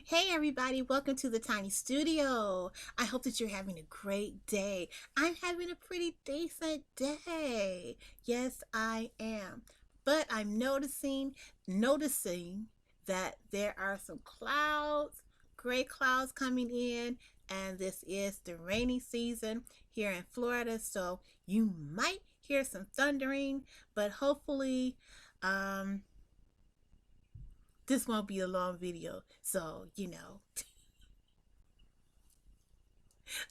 Hey everybody, welcome to the Tiny Studio. I hope that you're having a great day. I'm having a pretty decent day. Yes, I am. But I'm noticing that there are some clouds, gray clouds coming in, and this is the rainy season here in Florida, so you might hear some thundering, but hopefully um this won't be a long video. So,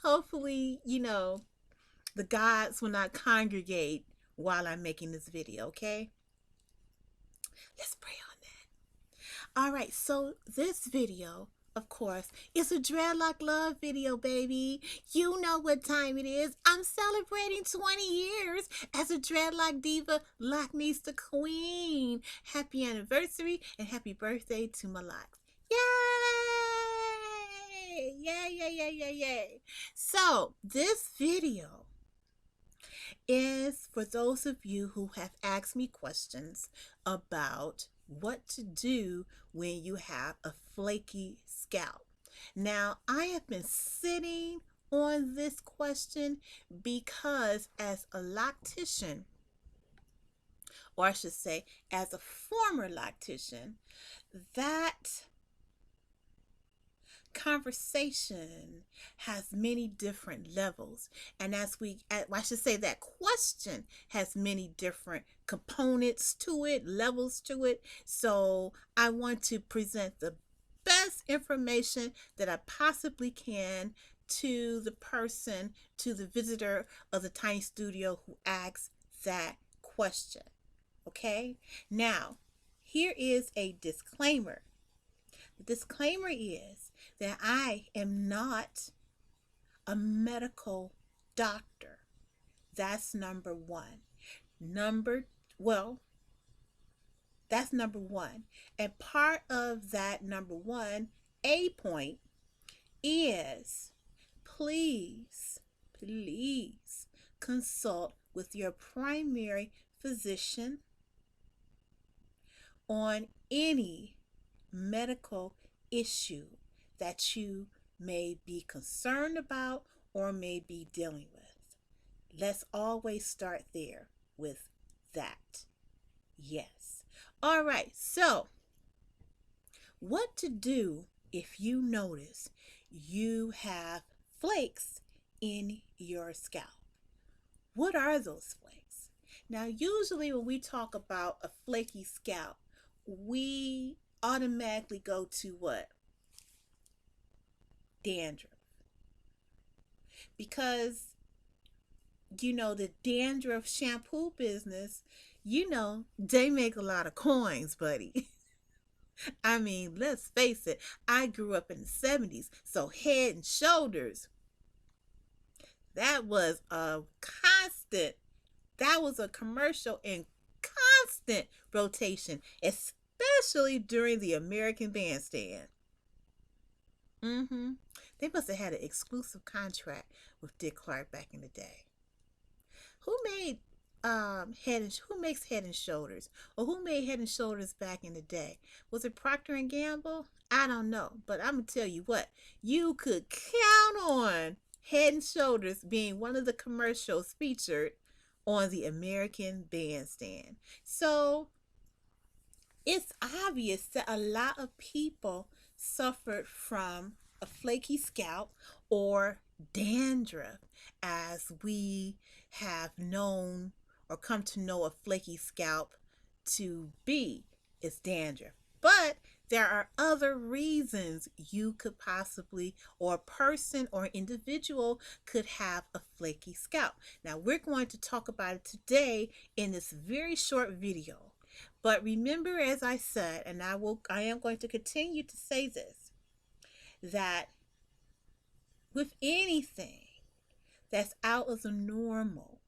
hopefully, the gods will not congregate while I'm making this video, okay? Let's pray on that. All right, so this video, of course, is a Dreadlock love video, baby. You know what time it is. I'm celebrating 20 years as a Dreadlock diva, Locknista queen. Happy anniversary and happy birthday to my locks. Yay! Yay, yay, yay, yay, yay. So, this video is for those of you who have asked me questions about what to do when you have a flaky scalp. Now, I have been sitting on this question because as a loctician, or I should say as a former loctician, that conversation has many different levels, and I should say that question has many different components to it, levels to it. So I want to present the best information that I possibly can to the person, to the visitor of the Tiny Studio who asks that question. Okay, now here is a disclaimer. The disclaimer is that I am not a medical doctor. That's number one. Well, that's number one. And part of that number one, a point, is please consult with your primary physician on any medical issue that you may be concerned about or may be dealing with. Let's always start there with that. Yes. All right. So, what to do if you notice you have flakes in your scalp? What are those flakes? Now, usually when we talk about a flaky scalp, we automatically go to what? Dandruff. Because, the dandruff shampoo business, they make a lot of coins, buddy. I mean, let's face it, I grew up in the 70s, so Head and Shoulders, that was a constant, that was a commercial in constant rotation, especially during the American Bandstand. They must have had an exclusive contract with Dick Clark back in the day. Who made who makes Head and Shoulders, or who made Head and Shoulders back in the day? Was it Procter and Gamble? I don't know, but I'm gonna tell you what, you could count on Head and Shoulders being one of the commercials featured on the American Bandstand. So it's obvious that a lot of people suffered from a flaky scalp or dandruff, as we have known or come to know a flaky scalp to be. It's dandruff. But there are other reasons you could possibly, or a person or individual could have a flaky scalp. Now, we're going to talk about it today in this very short video. But remember, as I said, and I am going to continue to say this, that with anything that's out of the normal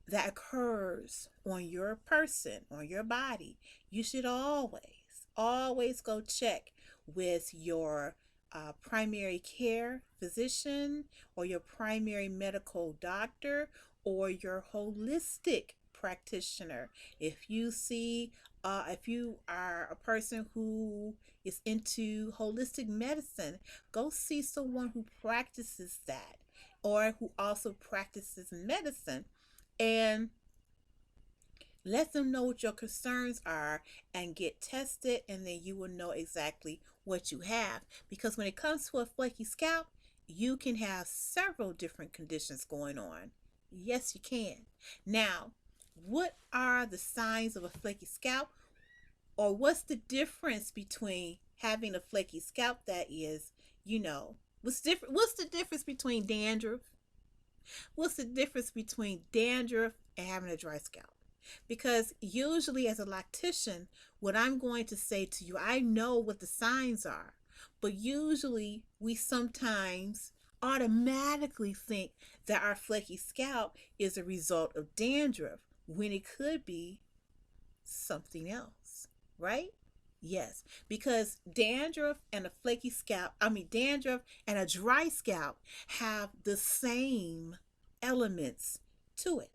that occurs on your person, on your body, you should always go check with your primary care physician or your primary medical doctor or your holistic practitioner, if you are a person who is into holistic medicine, go see someone who practices that or who also practices medicine, and let them know what your concerns are and get tested, and then you will know exactly what you have. Because when it comes to a flaky scalp, you can have several different conditions going on. Yes, you can. Now, what are the signs of a flaky scalp? Or what's the difference between having a flaky scalp that is, what's the difference between dandruff? What's the difference between dandruff and having a dry scalp? Because usually, as a lactician, what I'm going to say to you, I know what the signs are, but usually we sometimes automatically think that our flaky scalp is a result of dandruff when it could be something else, right? Yes, because dandruff and a dry scalp have the same elements to it.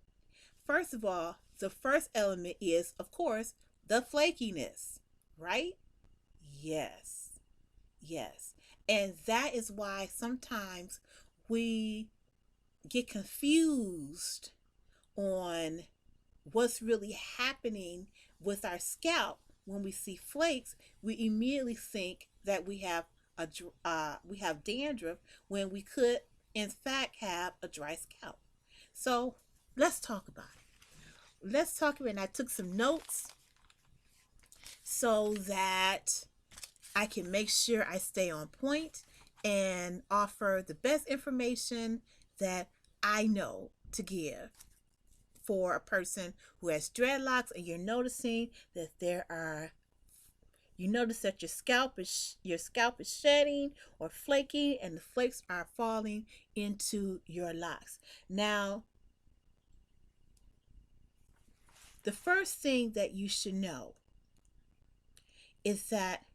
First of all, the first element is, of course, the flakiness, right? Yes, yes. And that is why sometimes we get confused on what's really happening with our scalp. When we see flakes, we immediately think that we have dandruff when we could, in fact, have a dry scalp. So let's talk about it. And I took some notes so that I can make sure I stay on point and offer the best information that I know to give for a person who has dreadlocks, and you're noticing that you notice that your scalp is shedding or flaking, and the flakes are falling into your locks. Now, the first thing that you should know is that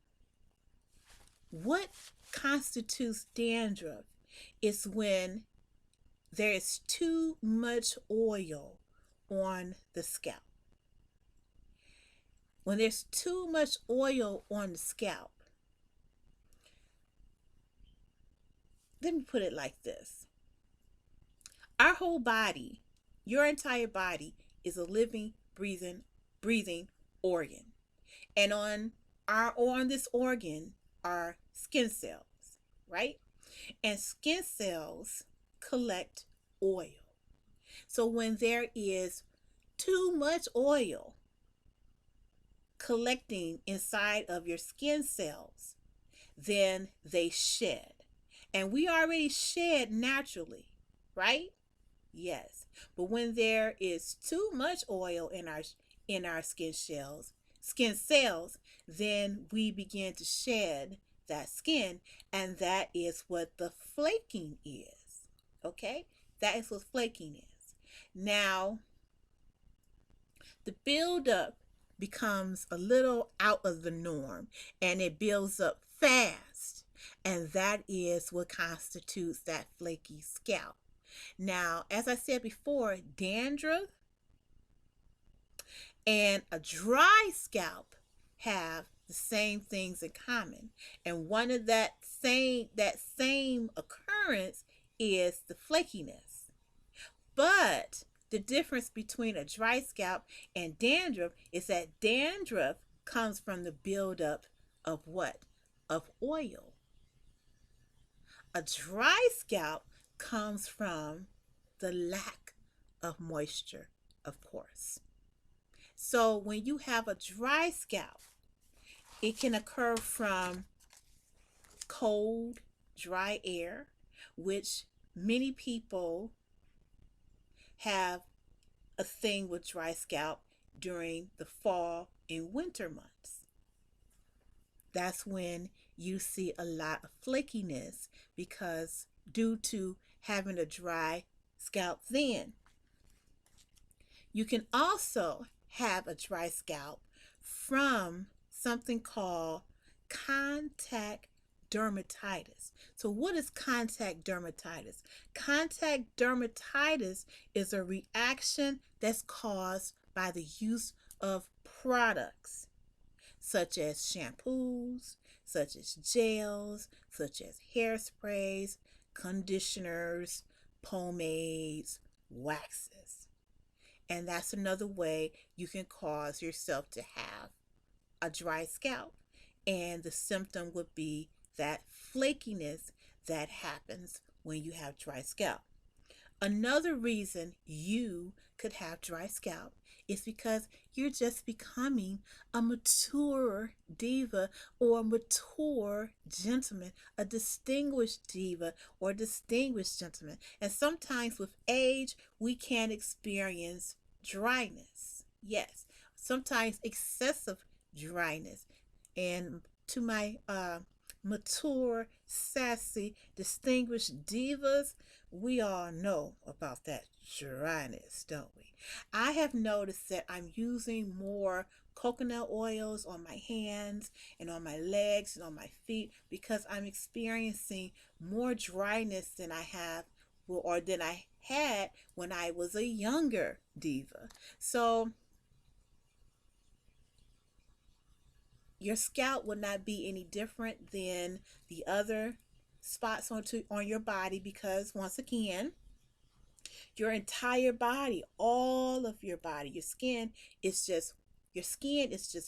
what constitutes dandruff is when there is too much oil on the scalp. When there's too much oil on the scalp, let me put it like this. Our whole body, your entire body, is a living, breathing organ. And on this organ are skin cells, right? And skin cells collect oil. So when there is too much oil collecting inside of your skin cells, then they shed. And we already shed naturally, right? Yes. But when there is too much oil in our skin cells, then we begin to shed that skin, and that is what the flaking is. Okay? That is what flaking is. Now, the buildup becomes a little out of the norm, and it builds up fast, and that is what constitutes that flaky scalp. Now, as I said before, dandruff and a dry scalp have the same things in common, and one of that same occurrence is the flakiness. But the difference between a dry scalp and dandruff is that dandruff comes from the buildup of what? Of oil. A dry scalp comes from the lack of moisture, of course. So when you have a dry scalp, it can occur from cold, dry air, which many people have a thing with dry scalp during the fall and winter months. That's when you see a lot of flakiness, because due to having a dry scalp then. You can also have a dry scalp from something called contact dermatitis. So what is contact dermatitis? Contact dermatitis is a reaction that's caused by the use of products such as shampoos, such as gels, such as hairsprays, conditioners, pomades, waxes. And that's another way you can cause yourself to have a dry scalp. And the symptom would be that flakiness that happens when you have dry scalp. Another reason you could have dry scalp is because you're just becoming a mature diva or a mature gentleman, a distinguished diva or distinguished gentleman. And sometimes with age, we can experience dryness. Yes, sometimes excessive dryness. And to my mature, sassy, distinguished divas, we all know about that dryness, don't we? I have noticed that I'm using more coconut oils on my hands and on my legs and on my feet because I'm experiencing more dryness than I have or than I had when I was a younger diva. So your scalp will not be any different than the other spots on your body because once again, your entire body, all of your body, your skin is just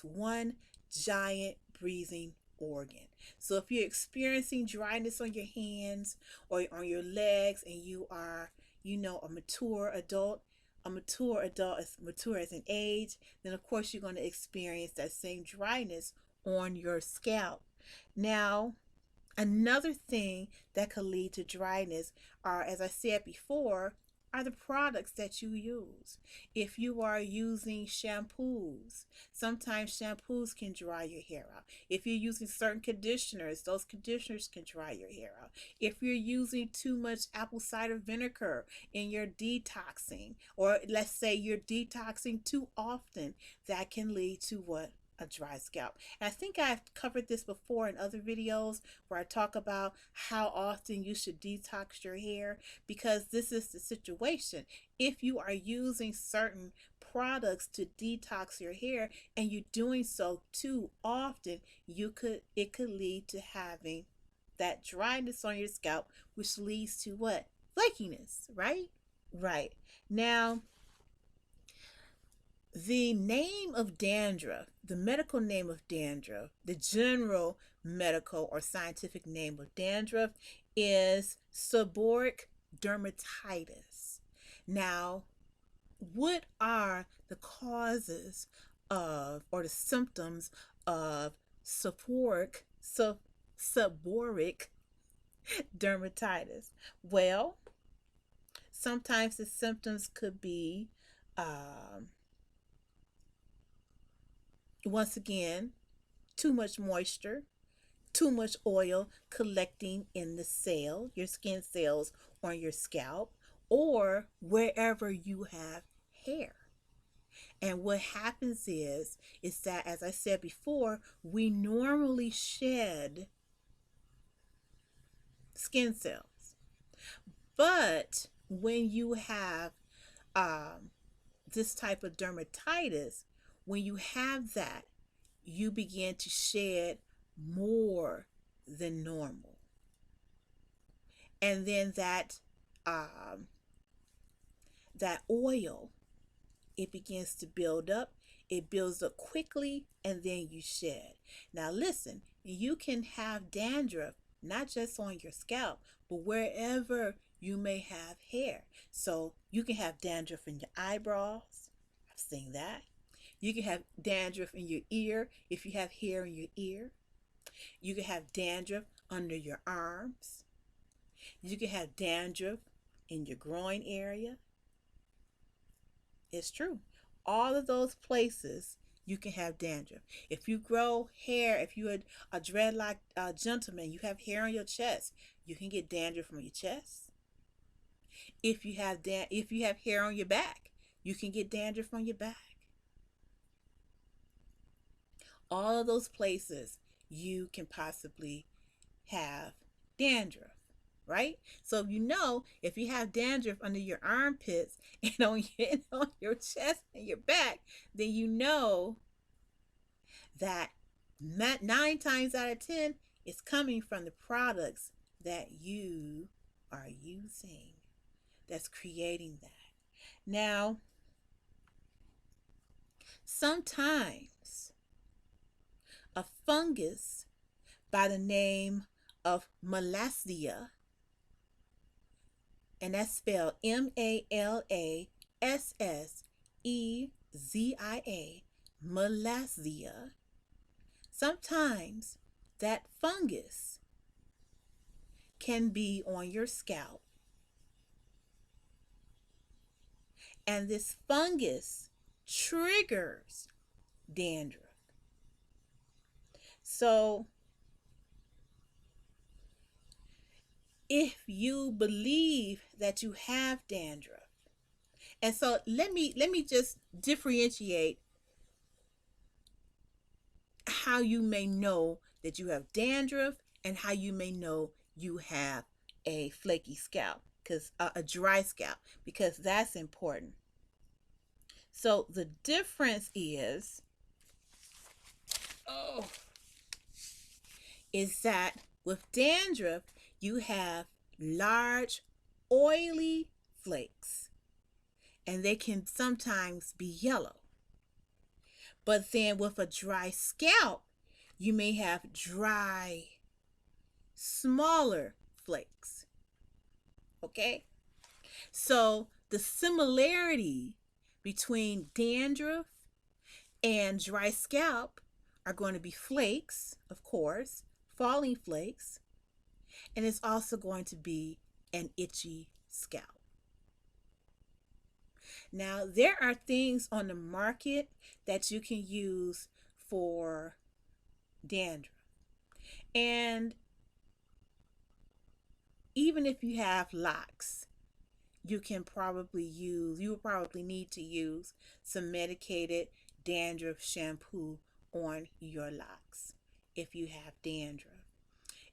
one giant breathing organ. So if you're experiencing dryness on your hands or on your legs and you are, a mature adult, is mature as an age, then of course you're going to experience that same dryness on your scalp. Now, another thing that could lead to dryness are, as I said before, are the products that you use. If you are using shampoos, sometimes shampoos can dry your hair out. If you're using certain conditioners, those conditioners can dry your hair out. If you're using too much apple cider vinegar in your detoxing, or let's say you're detoxing too often, that can lead to what? A dry scalp. And I think I've covered this before in other videos where I talk about how often you should detox your hair, because this is the situation. If you are using certain products to detox your hair and you're doing so too often, it could lead to having that dryness on your scalp, which leads to what? Flakiness, right? Right. Now, the name of dandruff, the medical name of dandruff, the general medical or scientific name of dandruff is seborrheic dermatitis. Now, what are the causes of or the symptoms of seborrheic dermatitis? Well, sometimes the symptoms could be once again, too much moisture, too much oil collecting in the your skin cells on your scalp, or wherever you have hair. And what happens is that, as I said before, we normally shed skin cells. But when you have this type of dermatitis, when you have that, you begin to shed more than normal. And then that oil, it begins to build up. It builds up quickly and then you shed. Now listen, you can have dandruff not just on your scalp, but wherever you may have hair. So you can have dandruff in your eyebrows. I've seen that. You can have dandruff in your ear if you have hair in your ear. You can have dandruff under your arms. You can have dandruff in your groin area. It's true. All of those places you can have dandruff. If you grow hair, if you're a dreadlock gentleman, you have hair on your chest, you can get dandruff from your chest. If you have hair on your back, you can get dandruff on your back. All of those places you can possibly have dandruff. right? So you know, if you have dandruff under your armpits and on your chest and your back, then you know that 9 times out of 10 it's coming from the products that you are using that's creating that. Now, sometimes a fungus by the name of Malassezia, and that's spelled Malassezia, Malassezia. Sometimes that fungus can be on your scalp, and this fungus triggers dandruff. So if you believe that you have dandruff, and so let me just differentiate how you may know that you have dandruff and how you may know you have a flaky scalp, because a dry scalp, because that's important. So the difference is that with dandruff you have large oily flakes, and they can sometimes be yellow. But then with a dry scalp, you may have dry, smaller flakes. Okay? So the similarity between dandruff and dry scalp are going to be flakes, of course, falling flakes, and it's also going to be an itchy scalp. Now, there are things on the market that you can use for dandruff. And even if you have locks, you will probably need to use some medicated dandruff shampoo on your locks if you have dandruff.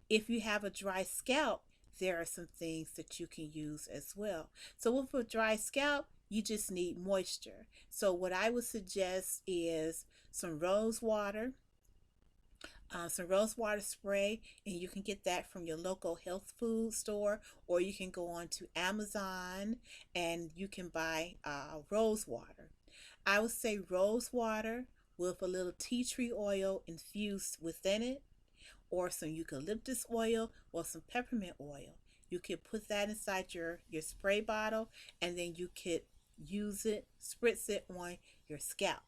If you have a dry scalp, there are some things that you can use as well. So with a dry scalp, you just need moisture. So what I would suggest is some rose water spray, and you can get that from your local health food store, or you can go on to Amazon and you can buy rose water. I would say rose water with a little tea tree oil infused within it, or some eucalyptus oil or some peppermint oil. You could put that inside your spray bottle, and then you could spritz it on your scalp.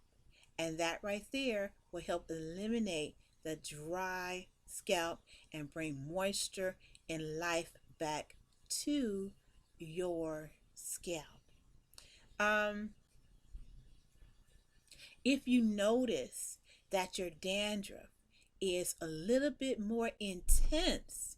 And that right there will help eliminate the dry scalp and bring moisture and life back to your scalp. If you notice that your dandruff is a little bit more intense,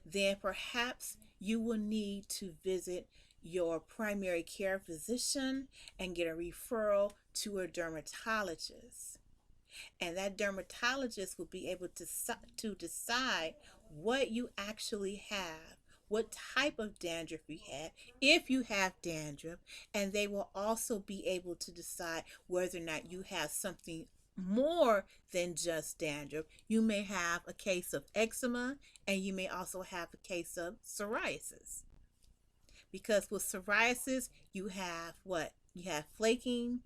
then perhaps you will need to visit your primary care physician and get a referral to a dermatologist. And that dermatologist will be able to decide what you actually have, what type of dandruff you have, if you have dandruff, and they will also be able to decide whether or not you have something more than just dandruff. You may have a case of eczema, and you may also have a case of psoriasis. Because with psoriasis, you have what? You have flaking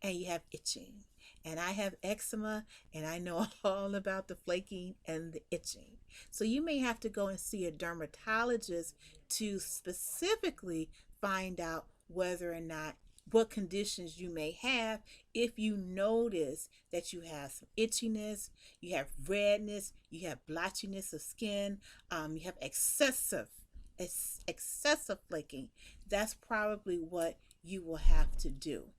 and you have itching. And I have eczema, and I know all about the flaking and the itching. So you may have to go and see a dermatologist to specifically find out whether or not what conditions you may have. If you notice that you have some itchiness, you have redness, you have blotchiness of skin, you have excessive flaking, that's probably what you will have to do.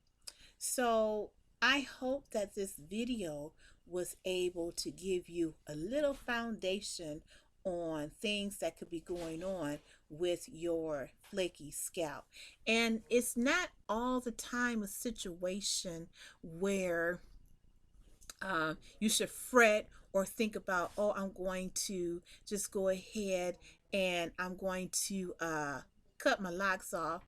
So I hope that this video was able to give you a little foundation on things that could be going on with your flaky scalp. And it's not all the time a situation where you should fret or think about, oh, I'm going to just go ahead and I'm going to cut my locks off.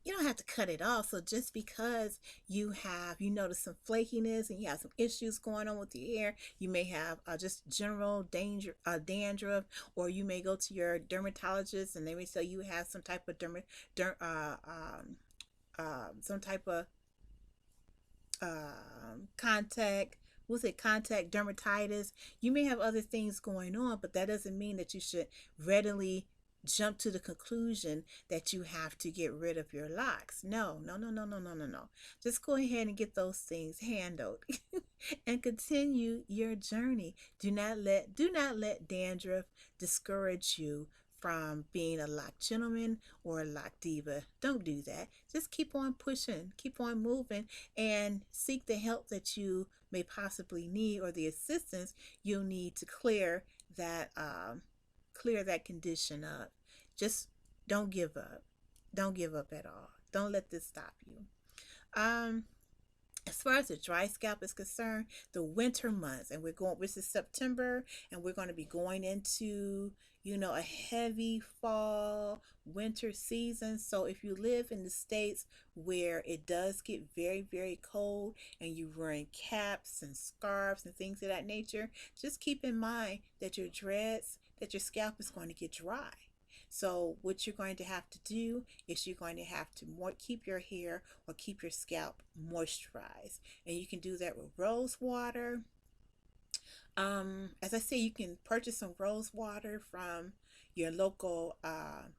You don't have to cut it off. So just because you notice some flakiness and you have some issues going on with your hair, you may have just general dandruff, or you may go to your dermatologist and they may say you have some type of some type of contact, what's it, contact dermatitis. You may have other things going on, but that doesn't mean that you should readily jump to the conclusion that you have to get rid of your locks. No, no, no, no, no, no, no, no. Just go ahead and get those things handled and continue your journey. Do not let dandruff discourage you from being a lock gentleman or a lock diva. Don't do that. Just keep on pushing, keep on moving, and seek the help that you may possibly need, or the assistance you'll need to clear that condition up. Just don't give up. Don't give up at all. Don't let this stop you. Um, as far as the dry scalp is concerned, the winter months, and this is September, and we're going to be going into, a heavy fall, winter season. So if you live in the states where it does get very, very cold and you're wearing caps and scarves and things of that nature, just keep in mind that your scalp is going to get dry. So what you're going to have to do is you're going to have to keep your hair or keep your scalp moisturized. And you can do that with rose water. As I say, you can purchase some rose water from your local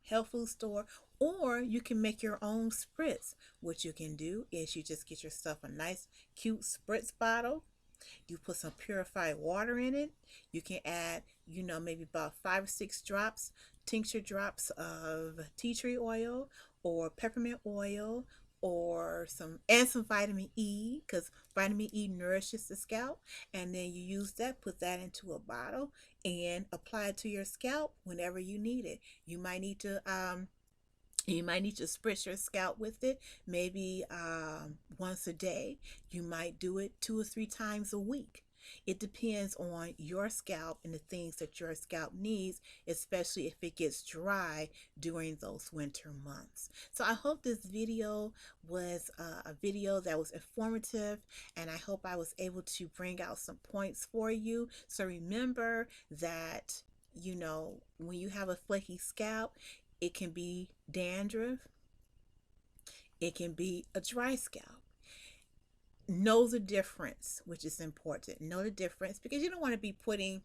health food store, or you can make your own spritz. What you can do is you just get yourself a nice, cute spritz bottle. You put some purified water in it. You can add, maybe about 5 or 6 tincture drops of tea tree oil or peppermint oil, or some vitamin E, because vitamin E nourishes the scalp. And then you use that, put that into a bottle, and apply it to your scalp whenever you need it. You might need to spritz your scalp with it maybe once a day. You might do it 2 or 3 times a week. It depends on your scalp and the things that your scalp needs, especially if it gets dry during those winter months. So I hope this video was a video that was informative, and I hope I was able to bring out some points for you. So remember that, when you have a flaky scalp, it can be dandruff, it can be a dry scalp. Know the difference, which is important. Know the difference, because you don't want to be putting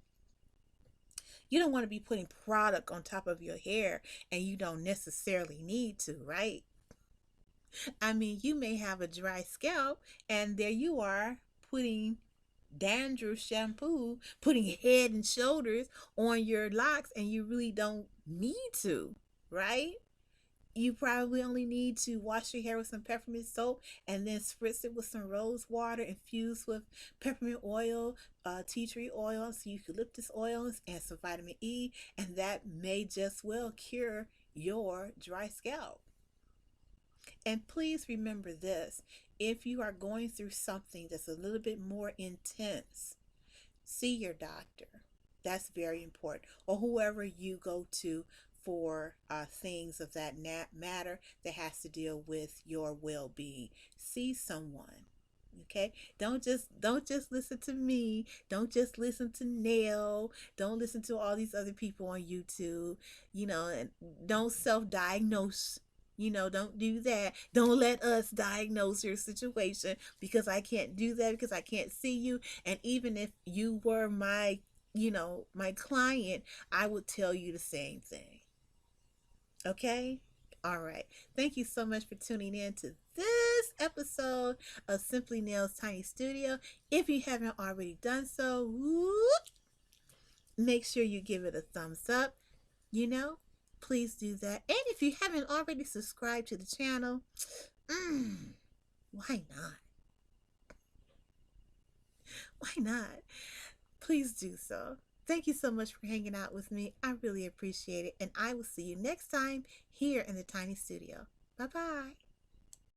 product on top of your hair and you don't necessarily need to, right? I mean, you may have a dry scalp and there you are putting dandruff shampoo, putting Head and Shoulders on your locks, and you really don't need to, right? You probably only need to wash your hair with some peppermint soap and then spritz it with some rose water infused with peppermint oil, tea tree oil, so eucalyptus oils, and some vitamin E, and that may just well cure your dry scalp. And please remember this: if you are going through something that's a little bit more intense, see your doctor. That's very important. Or whoever you go to for things of that matter that has to deal with your well-being. See someone. Okay, don't just listen to me. Don't just listen to Nail. Don't listen to all these other people on YouTube. And don't self-diagnose. Don't do that. Don't let us diagnose your situation, because I can't do that, because I can't see you. And even if you were my client, I would tell you the same thing. Okay? All right. Thank you so much for tuning in to this episode of Simply Nails Tiny Studio. If you haven't already done so, make sure you give it a thumbs up. Please do that. And if you haven't already subscribed to the channel, why not? Why not? Please do so. Thank you so much for hanging out with me. I really appreciate it. And I will see you next time here in the Tiny Studio. Bye-bye.